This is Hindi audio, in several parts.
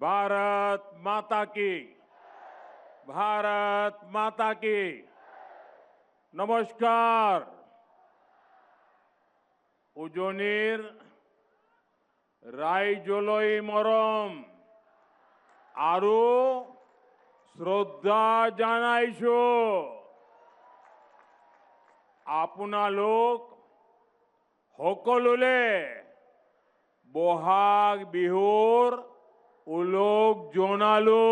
भारत माता की। भारत माता की। नमस्कार। उजोनीर रायजोलोई मरम आरु श्रद्धा जानाइशो। आपनालोक সকলোলে বহাগ বিহুর উলগ জনালো।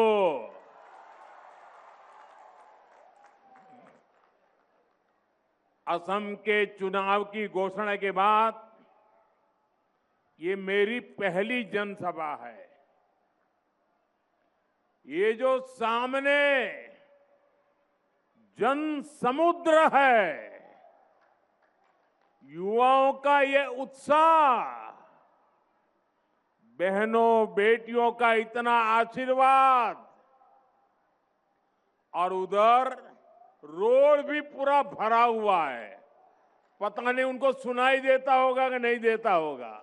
असम के चुनाव की घोषणा के बाद ये मेरी पहली जनसभा है। ये जो सामने जन समुद्र है, युवाओं का ये उत्साह, बहनों बेटियों का इतना आशीर्वाद और उधर रोड भी पूरा भरा हुआ है। पता नहीं उनको सुनाई देता होगा कि नहीं देता होगा,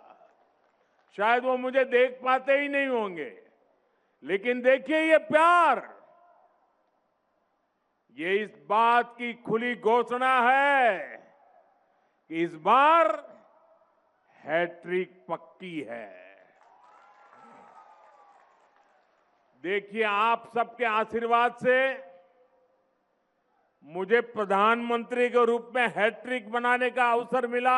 शायद वो मुझे देख पाते ही नहीं होंगे। लेकिन देखिए ये प्यार, ये इस बात की खुली घोषणा है कि इस बार हैट्रिक पक्की है। देखिए आप सबके आशीर्वाद से मुझे प्रधानमंत्री के रूप में हैट्रिक बनाने का अवसर मिला।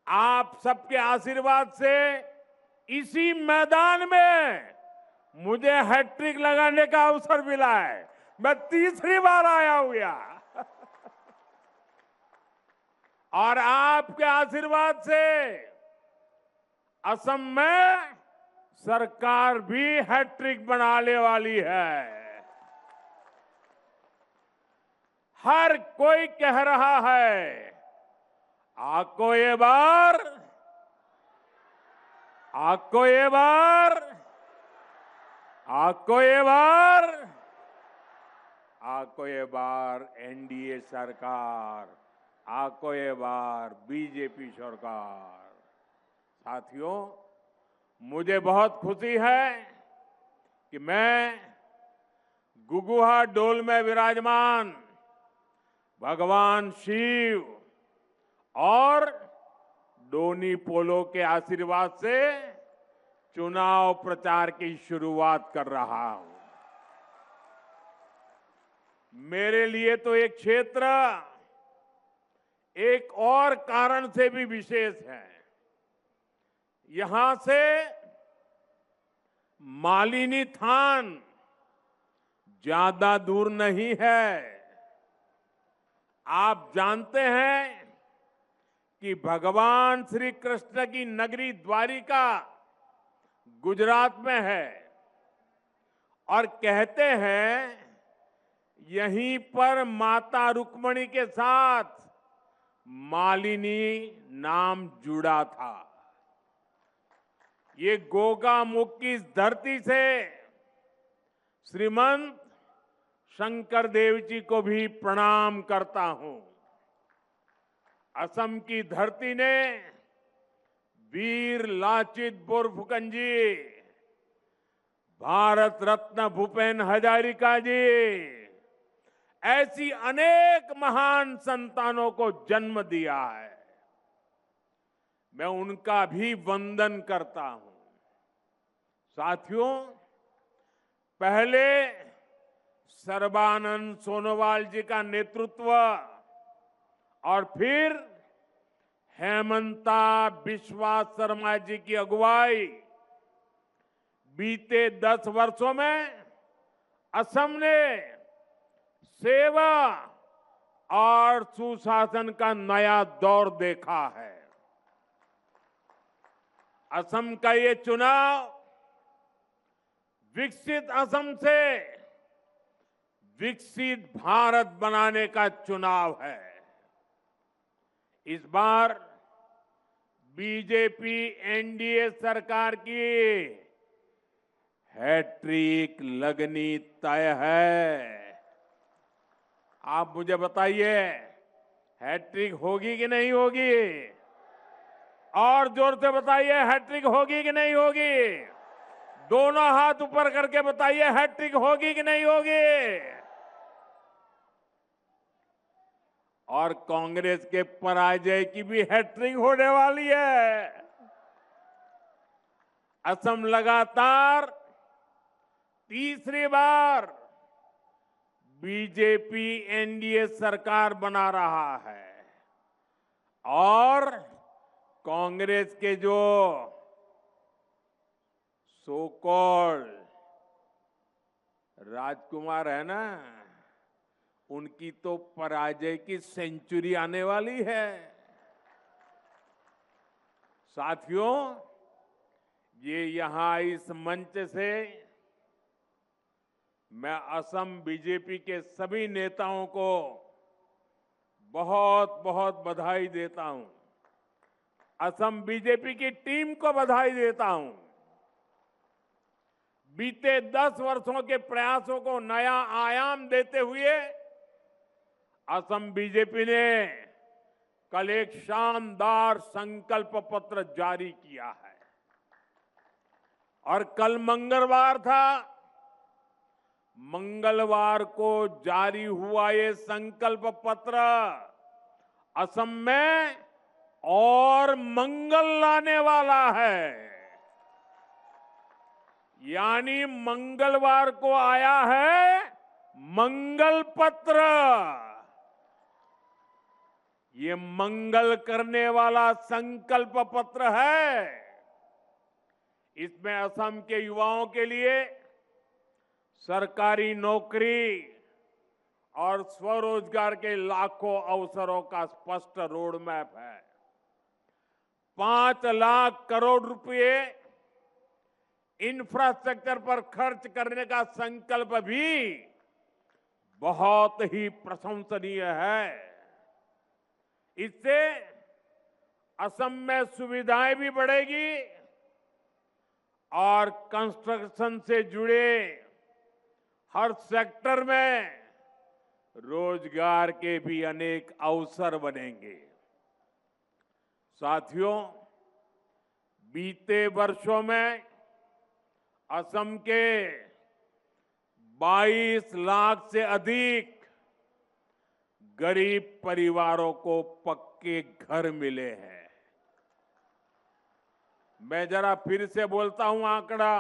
आप सबके आशीर्वाद से इसी मैदान में मुझे हैट्रिक लगाने का अवसर मिला है। मैं तीसरी बार आया हूं यहां और आपके आशीर्वाद से असम में सरकार भी हैट्रिक बनाने वाली है। हर कोई कह रहा है आपको ये बार, आपको ये बार, आपको ये बार, आपको ये बार एनडीए सरकार, आपको ये बार बीजेपी सरकार। साथियों, मुझे बहुत खुशी है कि मैं गुगुहा डोल में विराजमान भगवान शिव और डोनी पोलो के आशीर्वाद से चुनाव प्रचार की शुरुआत कर रहा हूं। मेरे लिए तो एक क्षेत्र एक और कारण से भी विशेष है। यहां से मालिनी थान ज्यादा दूर नहीं है। आप जानते हैं कि भगवान श्री कृष्ण की नगरी द्वारिका गुजरात में है और कहते हैं यहीं पर माता रुक्मिणी के साथ मालिनी नाम जुड़ा था। ये गोगा मुख की इस धरती से श्रीमंत शंकर देव जी को भी प्रणाम करता हूं। असम की धरती ने वीर लाचित बोरफुकन जी, भारत रत्न भूपेन हजारिका जी, ऐसी अनेक महान संतानों को जन्म दिया है। मैं उनका भी वंदन करता हूं। साथियों, पहले सर्बानंद सोनोवाल जी का नेतृत्व और फिर हेमंता बिस्वा शर्मा जी की अगुवाई, बीते 10 वर्षों में असम ने सेवा और सुशासन का नया दौर देखा है। असम का ये चुनाव विकसित असम से विकसित भारत बनाने का चुनाव है। इस बार बीजेपी एनडीए सरकार की हैट्रिक लगनी तय है। आप मुझे बताइए, हैट्रिक होगी कि नहीं होगी? और जोर से बताइए, हैट्रिक होगी कि नहीं होगी? दोनों हाथ ऊपर करके बताइए, हैट्रिक होगी कि नहीं होगी? और कांग्रेस के पराजय की भी हैट्रिक होने वाली है। असम लगातार तीसरी बार बीजेपी एनडीए सरकार बना रहा है और कांग्रेस के जो सो कॉल्ड राजकुमार है ना, उनकी तो पराजय की सेंचुरी आने वाली है। साथियों, ये यहां इस मंच से मैं असम बीजेपी के सभी नेताओं को बहुत बहुत बधाई देता हूं। असम बीजेपी की टीम को बधाई देता हूं। बीते 10 वर्षों के प्रयासों को नया आयाम देते हुए असम बीजेपी ने कल एक शानदार संकल्प पत्र जारी किया है और कल मंगलवार था। मंगलवार को जारी हुआ ये संकल्प पत्र असम में और मंगल लाने वाला है। यानी मंगलवार को आया है मंगल पत्र। ये मंगल करने वाला संकल्प पत्र है। इसमें असम के युवाओं के लिए सरकारी नौकरी और स्वरोजगार के लाखों अवसरों का स्पष्ट रोड मैप है। 5 लाख करोड़ रुपए इंफ्रास्ट्रक्चर पर खर्च करने का संकल्प भी बहुत ही प्रशंसनीय है। इससे असम में सुविधाएं भी बढ़ेगी और कंस्ट्रक्शन से जुड़े हर सेक्टर में रोजगार के भी अनेक अवसर बनेंगे। साथियों, बीते वर्षों में असम के 22 लाख से अधिक गरीब परिवारों को पक्के घर मिले हैं। मैं जरा फिर से बोलता हूं आंकड़ा,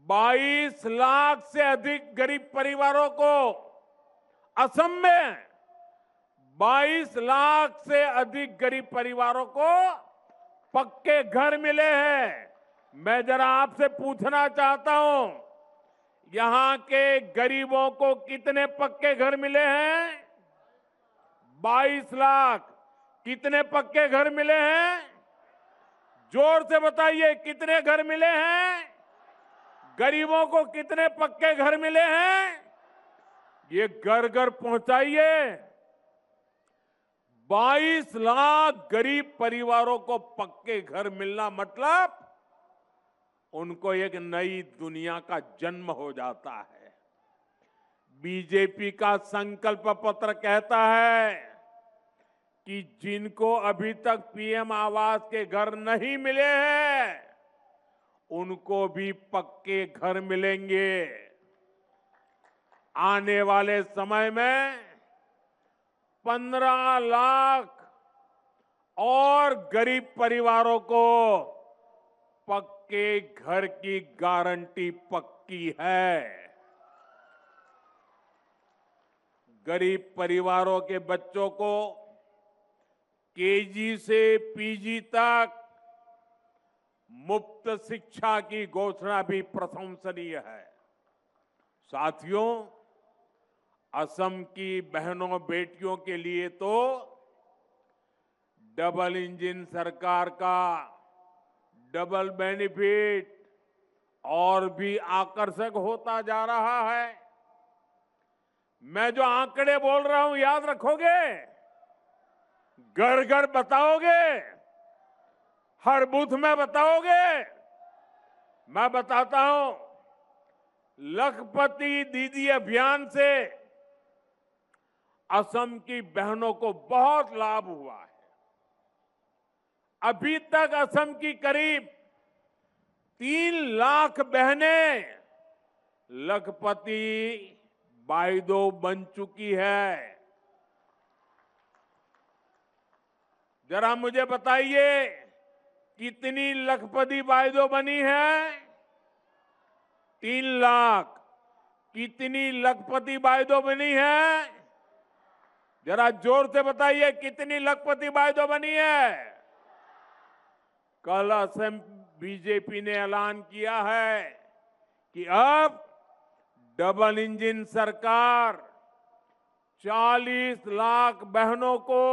22 लाख से अधिक गरीब परिवारों को असम में 22 लाख से अधिक गरीब परिवारों को पक्के घर मिले हैं। मैं जरा आपसे पूछना चाहता हूं, यहां के गरीबों को कितने पक्के घर मिले हैं? 22 लाख। कितने पक्के घर मिले हैं? जोर से बताइए, कितने घर मिले हैं? गरीबों को कितने पक्के घर मिले हैं? ये घर घर पहुंचाइए। 22 लाख गरीब परिवारों को पक्के घर मिलना मतलब उनको एक नई दुनिया का जन्म हो जाता है। बीजेपी का संकल्प पत्र कहता है कि जिनको अभी तक पीएम आवास के घर नहीं मिले हैं, उनको भी पक्के घर मिलेंगे। आने वाले समय में 15 लाख और गरीब परिवारों को पक्के घर की गारंटी पक्की है। गरीब परिवारों के बच्चों को केजी से पीजी तक मुफ्त शिक्षा की घोषणा भी प्रशंसनीय है। साथियों, असम की बहनों बेटियों के लिए तो डबल इंजन सरकार का डबल बेनिफिट और भी आकर्षक होता जा रहा है। मैं जो आंकड़े बोल रहा हूं याद रखोगे? घर घर बताओगे? हर बूथ में बताओगे? मैं बताता हूं, लखपति दीदी अभियान से असम की बहनों को बहुत लाभ हुआ है। अभी तक असम की करीब 3 लाख बहनें लखपति बाइदो बन चुकी है। जरा मुझे बताइए कितनी लखपति बाइदो बनी है? 3 लाख। कितनी लखपति बाइदो बनी है? जरा जोर से बताइए कितनी लखपति बाइदो बनी है? कल असम बीजेपी ने ऐलान किया है कि अब डबल इंजन सरकार 40 लाख बहनों को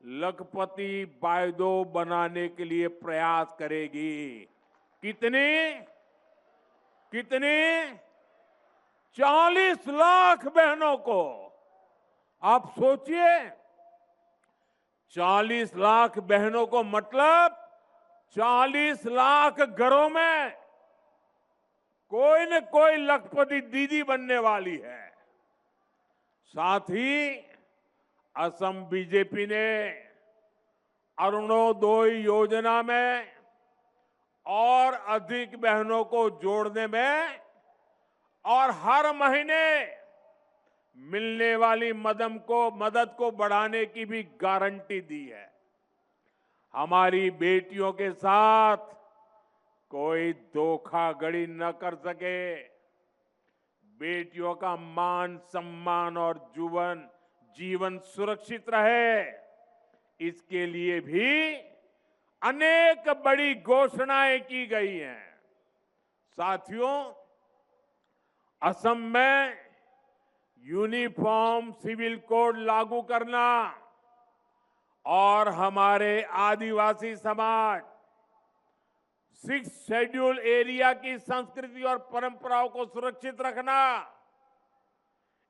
लखपति बाइदो बनाने के लिए प्रयास करेगी। कितनी? कितनी? 40 लाख बहनों को। आप सोचिए, 40 लाख बहनों को मतलब 40 लाख घरों में कोई न कोई लखपति दीदी बनने वाली है। साथ ही असम बीजेपी ने अरुणोदय योजना में और अधिक बहनों को जोड़ने में और हर महीने मिलने वाली मदद को बढ़ाने की भी गारंटी दी है। हमारी बेटियों के साथ कोई धोखाधड़ी न कर सके, बेटियों का मान सम्मान और जीवन सुरक्षित रहे, इसके लिए भी अनेक बड़ी घोषणाएं की गई हैं। साथियों, असम में यूनिफॉर्म सिविल कोड लागू करना और हमारे आदिवासी समाज 6 शेड्यूल एरिया की संस्कृति और परंपराओं को सुरक्षित रखना,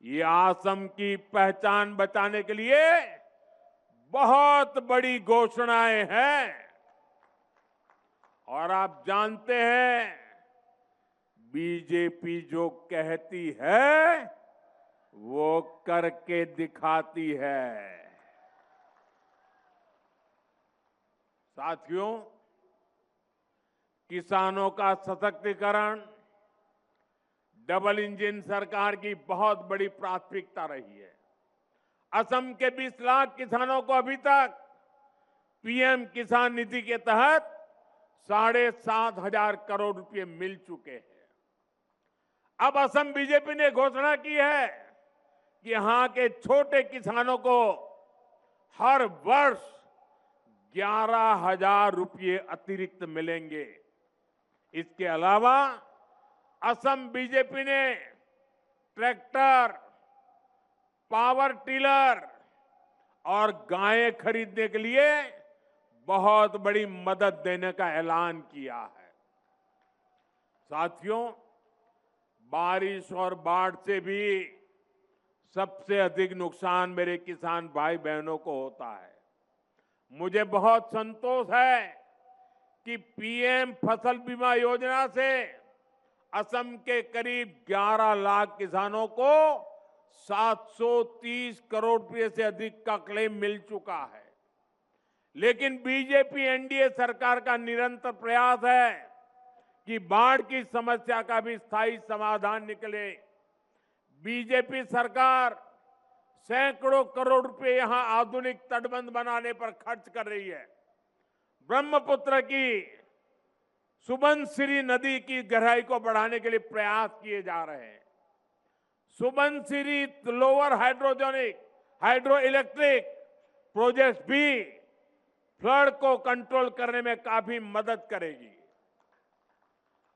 ये असम की पहचान बचाने के लिए बहुत बड़ी घोषणाएं हैं। और आप जानते हैं, बीजेपी जो कहती है वो करके दिखाती है। साथियों, किसानों का सशक्तिकरण डबल इंजन सरकार की बहुत बड़ी प्राथमिकता रही है। असम के 20 लाख किसानों को अभी तक पीएम किसान निधि के तहत 7,500 करोड़ रुपए मिल चुके हैं। अब असम बीजेपी ने घोषणा की है कि यहां के छोटे किसानों को हर वर्ष 11,000 रुपये अतिरिक्त मिलेंगे। इसके अलावा असम बीजेपी ने ट्रैक्टर, पावर टिलर और गायें खरीदने के लिए बहुत बड़ी मदद देने का ऐलान किया है। साथियों, बारिश और बाढ़ से भी सबसे अधिक नुकसान मेरे किसान भाई बहनों को होता है। मुझे बहुत संतोष है कि पीएम फसल बीमा योजना से असम के करीब 11 लाख किसानों को 730 करोड़ रुपए से अधिक का क्लेम मिल चुका है। लेकिन बीजेपी एनडीए सरकार का निरंतर प्रयास है कि बाढ़ की समस्या का भी स्थायी समाधान निकले। बीजेपी सरकार सैकड़ों करोड़ रुपए यहां आधुनिक तटबंध बनाने पर खर्च कर रही है। ब्रह्मपुत्र की सुबनसिरी नदी की गहराई को बढ़ाने के लिए प्रयास किए जा रहे हैं। Subansiri lower hydro electric project भी फ्लड को कंट्रोल करने में काफी मदद करेगी।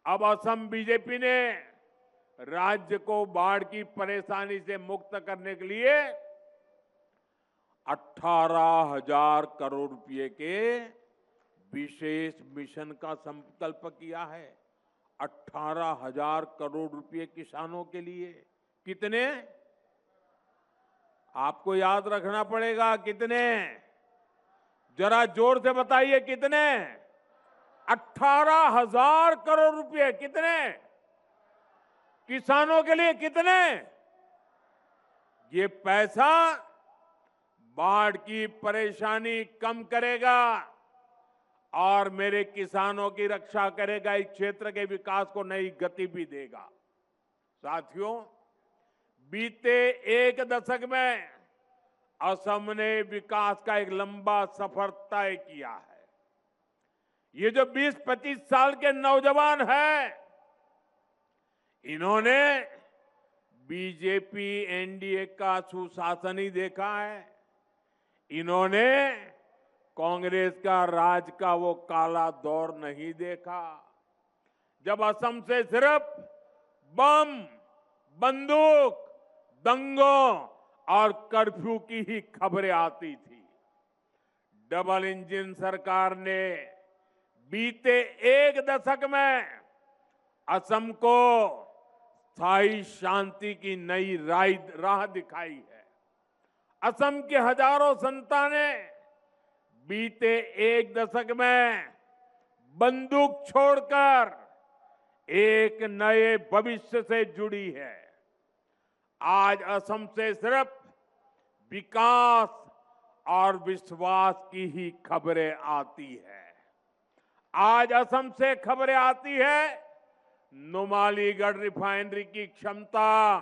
अब असम बीजेपी ने राज्य को बाढ़ की परेशानी से मुक्त करने के लिए 18,000 करोड़ रुपए के विशेष मिशन का संकल्प किया है। 18,000 करोड़ रुपए किसानों के लिए। कितने? आपको याद रखना पड़ेगा कितने। जरा जोर से बताइए कितने। 18,000 करोड़ रुपए। कितने? किसानों के लिए कितने? ये पैसा बाढ़ की परेशानी कम करेगा, और मेरे किसानों की रक्षा करेगा, इस क्षेत्र के विकास को नई गति भी देगा। साथियों, बीते एक दशक में असम ने विकास का एक लंबा सफर तय किया है। ये जो 20-25 साल के नौजवान हैं, इन्होंने बीजेपी एनडीए का सुशासन ही देखा है। इन्होंने कांग्रेस का राज का वो काला दौर नहीं देखा, जब असम से सिर्फ बम, बंदूक, दंगों और कर्फ्यू की ही खबरें आती थी। डबल इंजन सरकार ने बीते एक दशक में असम को स्थायी शांति की नई राह दिखाई है। असम के हजारों संतानें बीते एक दशक में बंदूक छोड़कर एक नए भविष्य से जुड़ी है। आज असम से सिर्फ विकास और विश्वास की ही खबरें आती है। आज असम से खबरें आती है नुमालीगढ़ रिफाइनरी की क्षमता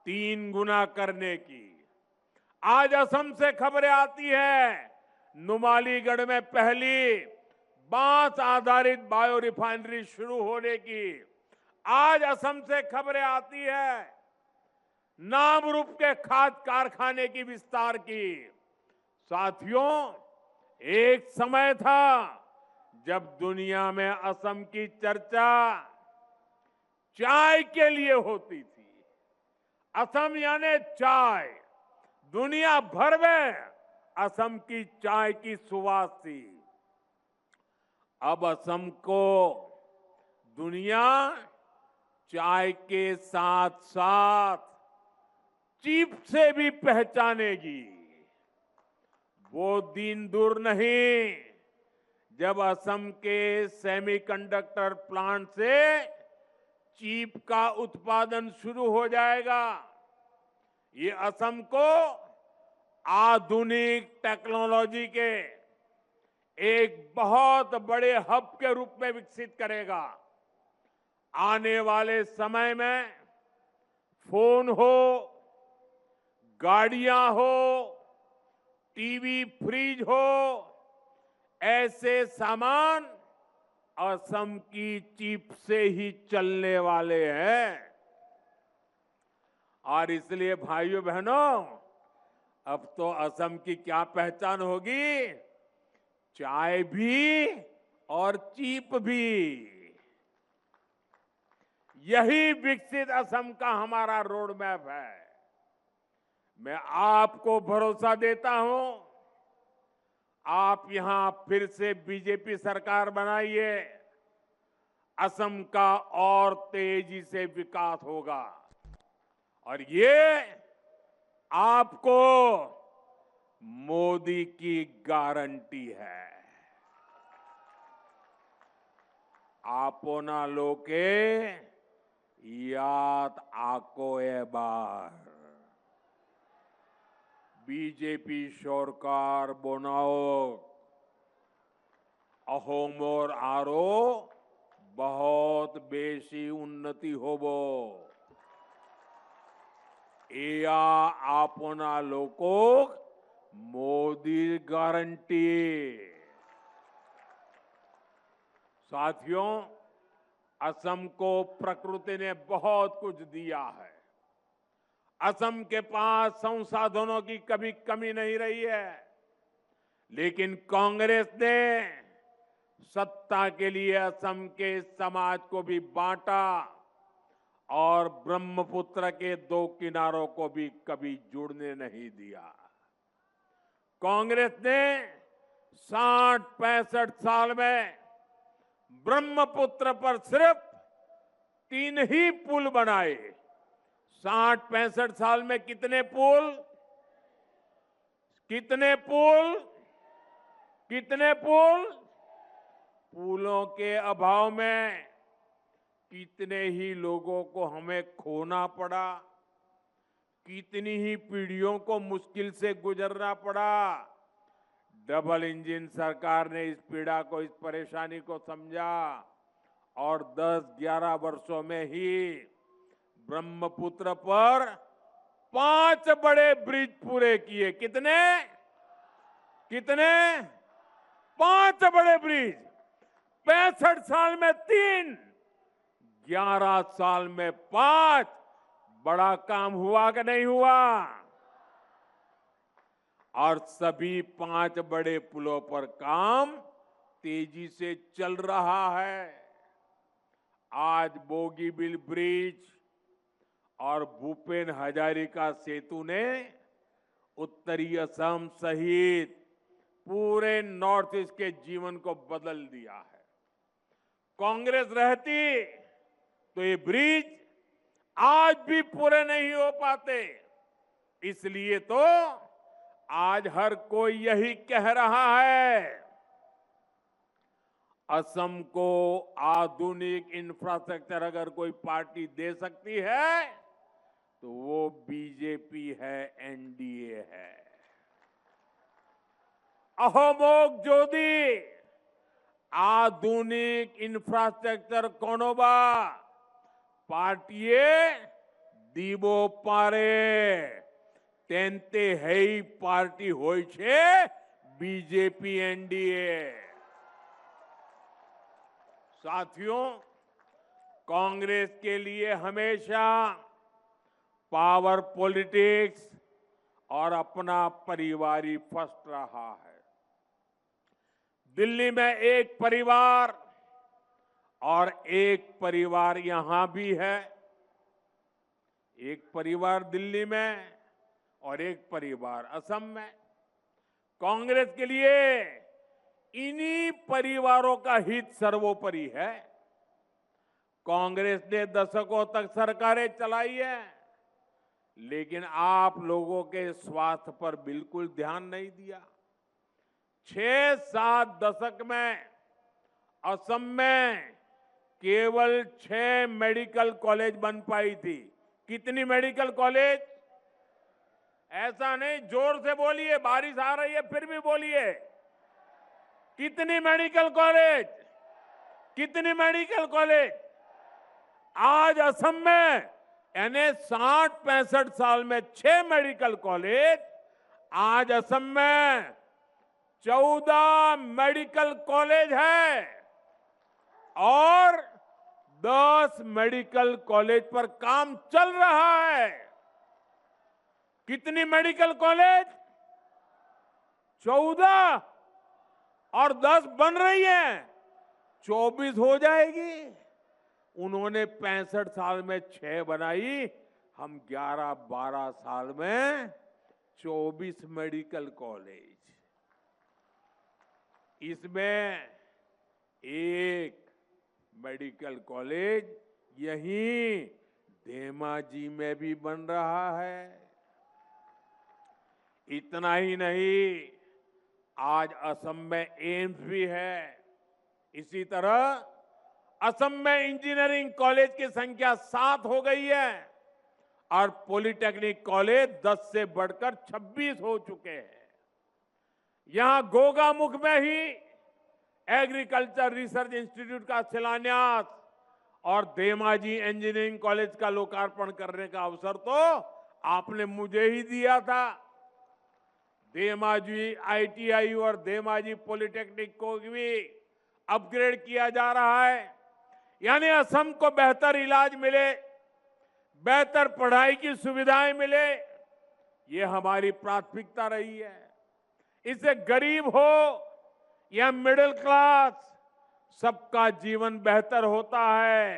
3 गुना करने की। आज असम से खबरें आती है नुमालीगढ़ में पहली बांस आधारित बायो रिफाइनरी शुरू होने की। आज असम से खबरें आती है नामरूप के खाद कारखाने की विस्तार की। साथियों, एक समय था जब दुनिया में असम की चर्चा चाय के लिए होती थी। असम यानी चाय, दुनिया भर में असम की चाय की सुवास थी। अब असम को दुनिया चाय के साथ साथ चीप से भी पहचानेगी। वो दिन दूर नहीं जब असम के सेमीकंडक्टर प्लांट से चीप का उत्पादन शुरू हो जाएगा। ये असम को आधुनिक टेक्नोलॉजी के एक बहुत बड़े हब के रूप में विकसित करेगा। आने वाले समय में फोन हो, गाड़ियां हो, टीवी, फ्रिज हो, ऐसे सामान असम की चिप से ही चलने वाले हैं। और इसलिए भाइयों बहनों, अब तो असम की क्या पहचान होगी? चाय भी और चिप भी। यही विकसित असम का हमारा रोड मैप है। मैं आपको भरोसा देता हूं, आप यहां फिर से बीजेपी सरकार बनाइए, असम का और तेजी से विकास होगा। और ये आपको मोदी की गारंटी है। आपना लोके याद आको ए बार बीजेपी सरकार बनाओ अहोमोर आरो बहुत बेसी उन्नति होबो। एया आपना लोकोक मोदी गारंटी। साथियों, असम को प्रकृति ने बहुत कुछ दिया है। असम के पास संसाधनों की कभी कमी नहीं रही है, लेकिन कांग्रेस ने सत्ता के लिए असम के समाज को भी बांटा और ब्रह्मपुत्र के 2 किनारों को भी कभी जुड़ने नहीं दिया। कांग्रेस ने 60-65 साल में ब्रह्मपुत्र पर सिर्फ 3 ही पुल बनाए। 60-65 साल में कितने पुल? कितने पुल? कितने पुल? पुलों के अभाव में कितने ही लोगों को हमें खोना पड़ा, कितनी ही पीढ़ियों को मुश्किल से गुजरना पड़ा। डबल इंजन सरकार ने इस पीड़ा को, इस परेशानी को समझा और 10-11 वर्षों में ही ब्रह्मपुत्र पर 5 बड़े ब्रिज पूरे किए। कितने कितने 5 बड़े ब्रिज। 65 साल में 3, 11 साल में 5। बड़ा काम हुआ कि नहीं हुआ? और सभी 5 बड़े पुलों पर काम तेजी से चल रहा है। आज बोगीबील ब्रिज और भूपेन हजारिका सेतु ने उत्तरी असम सहित पूरे नॉर्थ ईस्ट के जीवन को बदल दिया है। कांग्रेस रहती तो ये ब्रिज आज भी पूरे नहीं हो पाते। इसलिए तो आज हर कोई यही कह रहा है, असम को आधुनिक इंफ्रास्ट्रक्चर अगर कोई पार्टी दे सकती है तो वो बीजेपी है, एनडीए है। अहोमोग जोदी आधुनिक इंफ्रास्ट्रक्चर कोनोबा पार्टीए दीबो पारे तेंते हेई पार्टी होय छे बीजेपी, एनडीए। साथियों, कांग्रेस के लिए हमेशा पावर पॉलिटिक्स और अपना परिवार फर्स्ट रहा है। दिल्ली में एक परिवार और एक परिवार यहां भी है। एक परिवार दिल्ली में और एक परिवार असम में। कांग्रेस के लिए इन्हीं परिवारों का हित सर्वोपरि है। कांग्रेस ने दशकों तक सरकारें चलाई है, लेकिन आप लोगों के स्वास्थ्य पर बिल्कुल ध्यान नहीं दिया। 6-7 दशक में असम में केवल 6 मेडिकल कॉलेज बन पाई थी। कितनी मेडिकल कॉलेज? ऐसा नहीं, जोर से बोलिए, बारिश आ रही है फिर भी बोलिए। कितनी मेडिकल कॉलेज? कितनी मेडिकल कॉलेज? आज असम में यानी 60-65 साल में 6 मेडिकल कॉलेज। आज असम में 14 मेडिकल कॉलेज है और 10 मेडिकल कॉलेज पर काम चल रहा है। कितनी मेडिकल कॉलेज? 14 और 10 बन रही है, 24 हो जाएगी। उन्होंने 65 साल में 6 बनाई, हम 11-12 साल में 24 मेडिकल कॉलेज। इसमें एक मेडिकल कॉलेज यहीं धेमाजी में भी बन रहा है। इतना ही नहीं, आज असम में एम्स भी है। इसी तरह असम में इंजीनियरिंग कॉलेज की संख्या 7 हो गई है और पॉलिटेक्निक कॉलेज 10 से बढ़कर 26 हो चुके हैं। यहां गोगामुख में ही एग्रीकल्चर रिसर्च इंस्टीट्यूट का शिलान्यास और धेमाजी इंजीनियरिंग कॉलेज का लोकार्पण करने का अवसर तो आपने मुझे ही दिया था। धेमाजी आईटीआई और धेमाजी पॉलिटेक्निक को भी अपग्रेड किया जा रहा है। यानी असम को बेहतर इलाज मिले, बेहतर पढ़ाई की सुविधाएं मिले, ये हमारी प्राथमिकता रही है। इससे गरीब हो या मिडिल क्लास, सबका जीवन बेहतर होता है।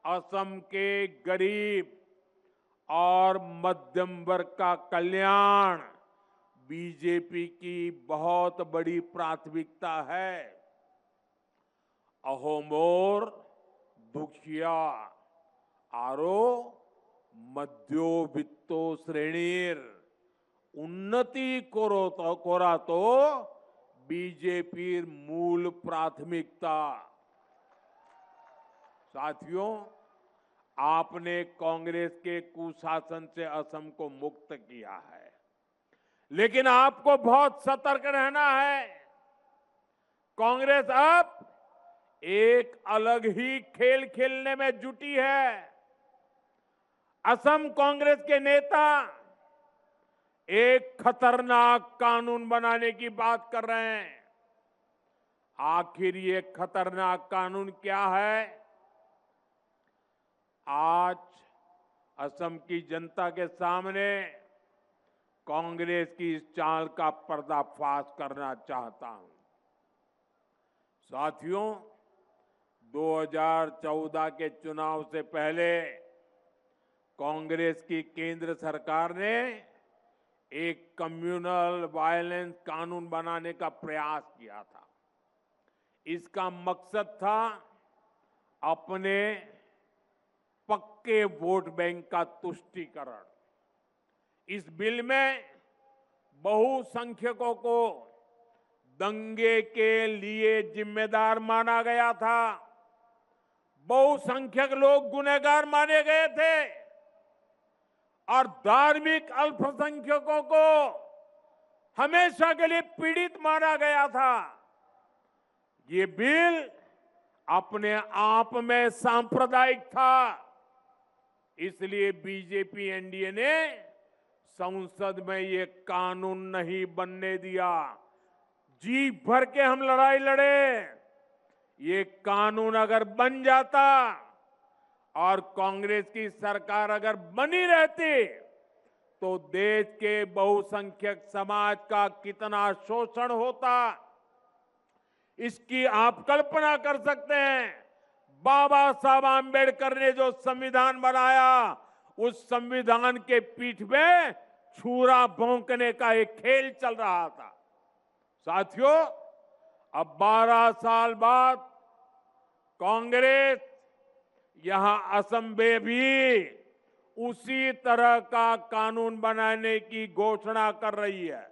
असम के गरीब और मध्यम वर्ग का कल्याण बीजेपी की बहुत बड़ी प्राथमिकता है। अहोमोर दुखिया आरो मध्योवित्तो श्रेणीर उन्नति कोरा तो बीजेपी मूल प्राथमिकता। साथियों, आपने कांग्रेस के कुशासन से असम को मुक्त किया है, लेकिन आपको बहुत सतर्क रहना है। कांग्रेस अब एक अलग ही खेल खेलने में जुटी है। असम कांग्रेस के नेता एक खतरनाक कानून बनाने की बात कर रहे हैं। आखिर ये खतरनाक कानून क्या है? आज असम की जनता के सामने कांग्रेस की इस चाल का पर्दाफाश करना चाहता हूं। साथियों, 2014 के चुनाव से पहले कांग्रेस की केंद्र सरकार ने एक कम्युनल वायलेंस कानून बनाने का प्रयास किया था। इसका मकसद था अपने पक्के वोट बैंक का तुष्टीकरण। इस बिल में बहुसंख्यकों को दंगे के लिए जिम्मेदार माना गया था। बहुसंख्यक लोग गुनहगार माने गए थे और धार्मिक अल्पसंख्यकों को हमेशा के लिए पीड़ित माना गया था। ये बिल अपने आप में सांप्रदायिक था। इसलिए बीजेपी एनडीए ने संसद में ये कानून नहीं बनने दिया। जी भर के हम लड़ाई लड़े। ये कानून अगर बन जाता और कांग्रेस की सरकार अगर बनी रहती तो देश के बहुसंख्यक समाज का कितना शोषण होता, इसकी आप कल्पना कर सकते हैं। बाबा साहब आंबेडकर ने जो संविधान बनाया, उस संविधान के पीठ में छुरा भोंकने का एक खेल चल रहा था। साथियों, अब 12 साल बाद कांग्रेस यहां असम में भी उसी तरह का कानून बनाने की घोषणा कर रही है।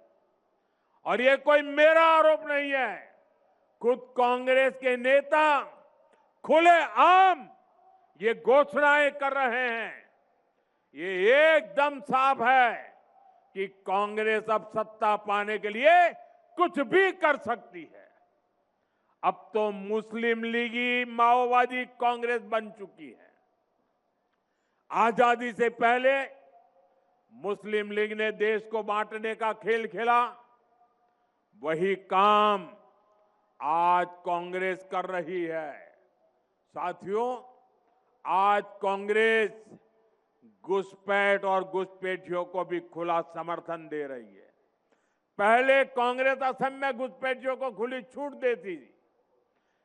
और ये कोई मेरा आरोप नहीं है, खुद कांग्रेस के नेता खुलेआम ये घोषणाएं कर रहे हैं। ये एकदम साफ है कि कांग्रेस अब सत्ता पाने के लिए कुछ भी कर सकती है। अब तो मुस्लिम लीगी माओवादी कांग्रेस बन चुकी है। आजादी से पहले मुस्लिम लीग ने देश को बांटने का खेल खेला। वही काम आज कांग्रेस कर रही है। साथियों, आज कांग्रेस घुसपैठ और घुसपैठियों को भी खुला समर्थन दे रही है। पहले कांग्रेस असम में घुसपैठियों को खुली छूट देती थी,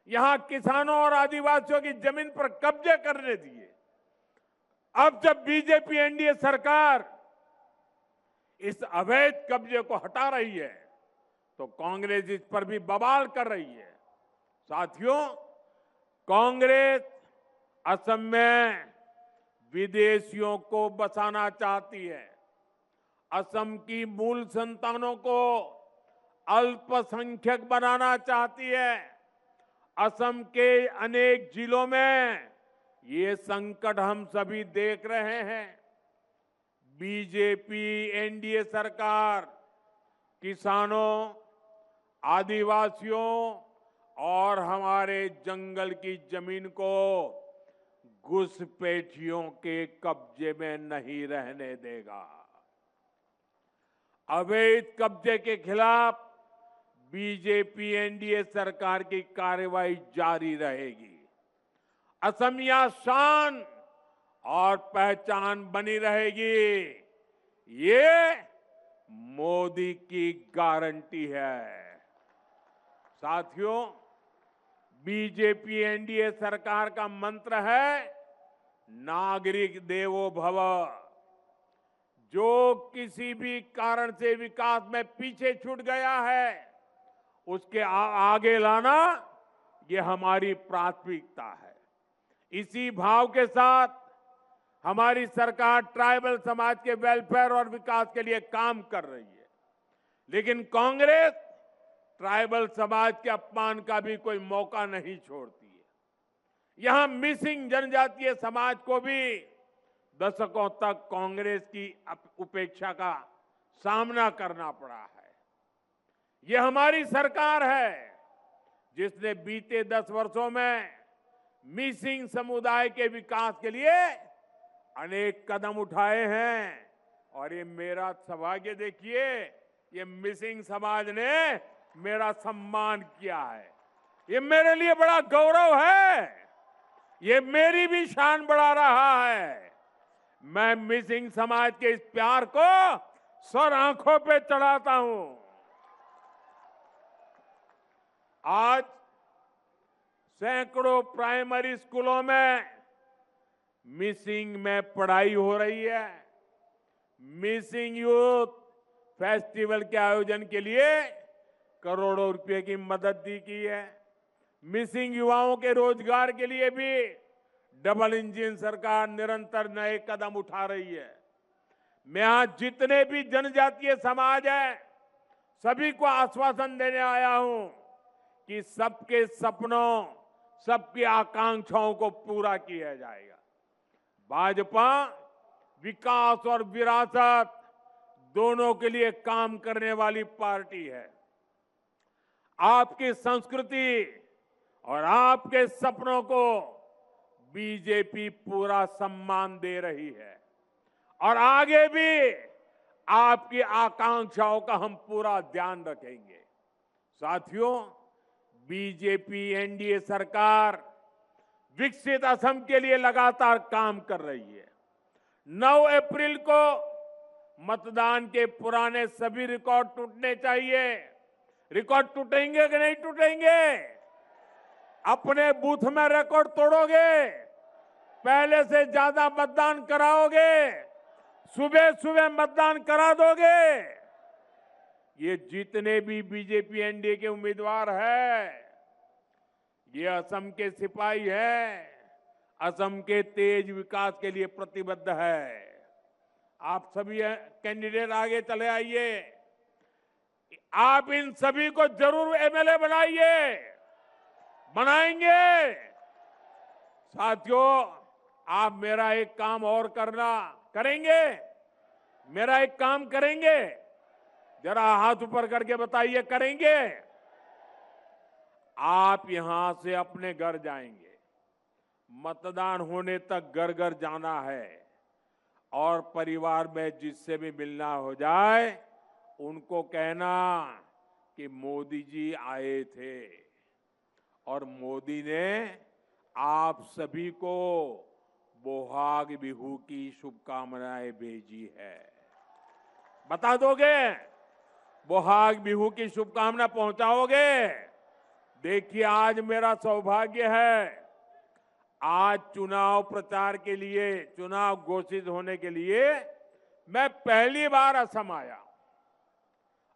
यहां किसानों और आदिवासियों की जमीन पर कब्जे करने दिए। अब जब बीजेपी एनडीए सरकार इस अवैध कब्जे को हटा रही है तो कांग्रेस इस पर भी बवाल कर रही है। साथियों, कांग्रेस असम में विदेशियों को बसाना चाहती है। असम की मूल संतानों को अल्पसंख्यक बनाना चाहती है। असम के अनेक जिलों में ये संकट हम सभी देख रहे हैं। बीजेपी एनडीए सरकार किसानों, आदिवासियों और हमारे जंगल की जमीन को घुसपैठियों के कब्जे में नहीं रहने देगा। अवैध कब्जे के खिलाफ बीजेपी एनडीए सरकार की कार्रवाई जारी रहेगी। असमिया शान और पहचान बनी रहेगी। ये मोदी की गारंटी है। साथियों, बीजेपी एनडीए सरकार का मंत्र है नागरिक देवो भव। जो किसी भी कारण से विकास में पीछे छूट गया है, उसके आगे लाना ये हमारी प्राथमिकता है। इसी भाव के साथ हमारी सरकार ट्राइबल समाज के वेलफेयर और विकास के लिए काम कर रही है। लेकिन कांग्रेस ट्राइबल समाज के अपमान का भी कोई मौका नहीं छोड़ती है। यहां मिसिंग जनजातीय समाज को भी दशकों तक कांग्रेस की उपेक्षा का सामना करना पड़ा है। ये हमारी सरकार है जिसने बीते 10 वर्षों में मिसिंग समुदाय के विकास के लिए अनेक कदम उठाए हैं। और ये मेरा सौभाग्य देखिए, ये मिसिंग समाज ने मेरा सम्मान किया है। ये मेरे लिए बड़ा गौरव है। ये मेरी भी शान बढ़ा रहा है। मैं मिसिंग समाज के इस प्यार को सर आंखों पे चढ़ाता हूं। आज सैकड़ों प्राइमरी स्कूलों में मिसिंग में पढ़ाई हो रही है। मिसिंग यूथ फेस्टिवल के आयोजन के लिए करोड़ों रुपए की मदद दी गई है। मिसिंग युवाओं के रोजगार के लिए भी डबल इंजन सरकार निरंतर नए कदम उठा रही है। मैं आज जितने भी जनजातीय समाज है सभी को आश्वासन देने आया हूं कि सबके सपनों, सबकी आकांक्षाओं को पूरा किया जाएगा। भाजपा विकास और विरासत दोनों के लिए काम करने वाली पार्टी है। आपकी संस्कृति और आपके सपनों को बीजेपी पूरा सम्मान दे रही है और आगे भी आपकी आकांक्षाओं का हम पूरा ध्यान रखेंगे। साथियों, बीजेपी एनडीए सरकार विकसित असम के लिए लगातार काम कर रही है। 9 अप्रैल को मतदान के पुराने सभी रिकॉर्ड टूटने चाहिए। रिकॉर्ड टूटेंगे कि नहीं टूटेंगे? अपने बूथ में रिकॉर्ड तोड़ोगे? पहले से ज्यादा मतदान कराओगे? सुबह सुबह मतदान करा दोगे? ये जितने भी बीजेपी एनडीए के उम्मीदवार हैं, ये असम के सिपाही हैं, असम के तेज विकास के लिए प्रतिबद्ध है। आप सभी कैंडिडेट आगे चले आइए। आप इन सभी को जरूर एमएलए बनाइए, बनाएंगे। साथियों, आप मेरा एक काम और करेंगे? मेरा एक काम करेंगे? जरा हाथ ऊपर करके बताइए, करेंगे? आप यहां से अपने घर जाएंगे। मतदान होने तक घर घर जाना है और परिवार में जिससे भी मिलना हो जाए उनको कहना कि मोदी जी आए थे और मोदी ने आप सभी को बोहाग बिहू की शुभकामनाएं भेजी है। बता दोगे? बोहाग बिहू की शुभकामना पहुंचाओगे? देखिए, आज मेरा सौभाग्य है, आज चुनाव प्रचार के लिए, चुनाव घोषित होने के लिए मैं पहली बार असम आया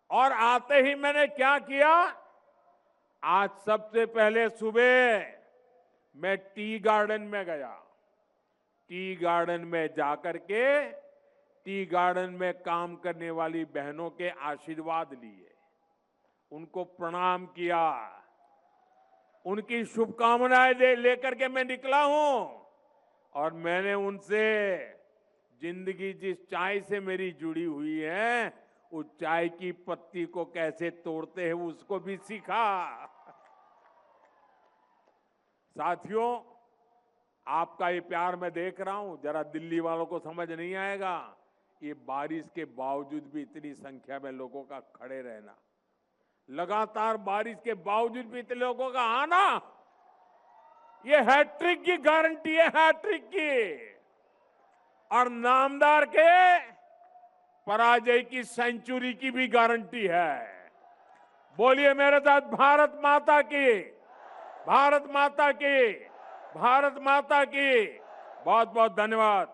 और आते ही मैंने क्या किया? आज सबसे पहले सुबह मैं टी गार्डन में गया। टी गार्डन में जाकर के टी गार्डन में काम करने वाली बहनों के आशीर्वाद लिए, उनको प्रणाम किया, उनकी शुभकामनाएं लेकर के मैं निकला हूं और मैंने उनसे जिंदगी जिस चाय से मेरी जुड़ी हुई है उस चाय की पत्ती को कैसे तोड़ते हैं उसको भी सीखा। साथियों, आपका ये प्यार मैं देख रहा हूं, जरा दिल्ली वालों को समझ नहीं आएगा, ये बारिश के बावजूद भी इतनी संख्या में लोगों का खड़े रहना, लगातार बारिश के बावजूद भी इतने लोगों का आना, ये हैट्रिक की गारंटी है, हैट्रिक की। और नामदार के पराजय की सेंचुरी की भी गारंटी है। बोलिए मेरे साथ, भारत माता की, भारत माता की, भारत माता की। बहुत बहुत धन्यवाद।